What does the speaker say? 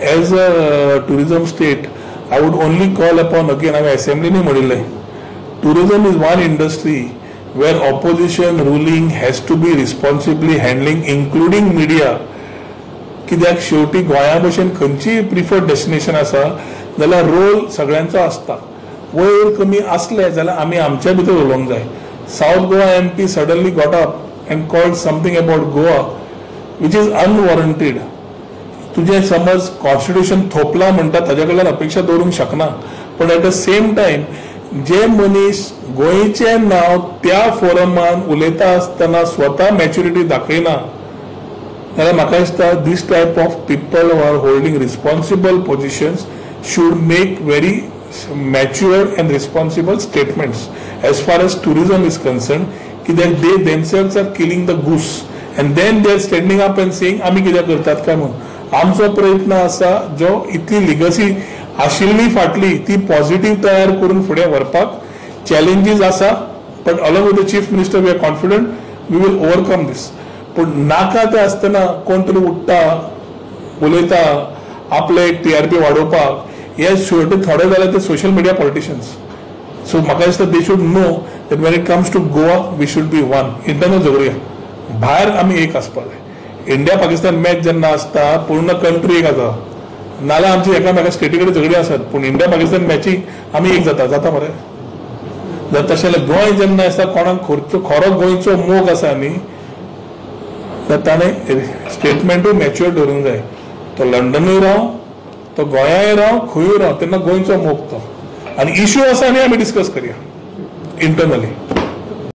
as a tourism state, I would only call upon, again, I assembly नहीं म्हणिल्ले, tourism is one industry where opposition ruling has to be responsibly handling, including media. कित्याक शेवटी गोंया भशेन खंयचीय preferred destination आसा जाल्यार role सगळ्यांचो आसता. वयर कमी असले जाल्यार आमी आमच्या भितर उलोवंक जाय. South Goa MP suddenly got up and called something about Goa which is unwarranted. तुझे समज कॉन्स्टिट्यूशन थोपला म्हणटा ताजे कडल्यान अपेक्षा दवरूंक शकना, पण एट द सेम टाइम जे मनीस गोंयचे नांव त्या फोरमान उलयता आसतना स्वता मॅच्युरिटी दाखयना जाल्यार म्हाका दिसता this type of people who are holding responsible positions should make very mature and responsible statements as far as tourism is concerned, that they themselves are killing the goose and then they are standing up and saying आमी कित्याक करतात काय म्हणून. आमचो प्रयत्न आसा जो इतली legacy आशिल्ली फाटली ती पॉझिटिव्ह तयार करून फुडें व्हरपाक. चॅलेंजीस आसा but along with the chief minister we are confident we will overcome this. पण नाका ते आसतना कोण तरी उठता उलयता आपले TRP वाडोवपाक, हे शेवटी थोडे जाल्यार ते सोशल मिडिया पॉलिटिशियन्स. सो म्हाका दिसता they should know that when it comes to Goa we should be one. Internal झगडुया, भायर आमी एक आसपाक जाय. इंडिया पाकिस्तान मॅच जेन्ना आसता पूर्ण कंट्री एक आसा, नाल्यार आमची एकामेका स्टेटी कडेन झगडी आसात, पूण इंडिया पाकिस्तान मॅचीक आमी एक जाता मरे. जर तशें जाल्यार गोंय जेन्ना आसा कोणाक खरो गोंयचो मोग आसा न्ही तर ताणें स्टेटमेंटूय मॅच्युअर दवरूंक जाय. तो लंडनूय राव, तो गोंयाय राव, खंयूय राव, तेन्ना गोंयचो मोग तो. आनी इश्यू आसा न्ही आमी डिस्कस करया इंटरनली.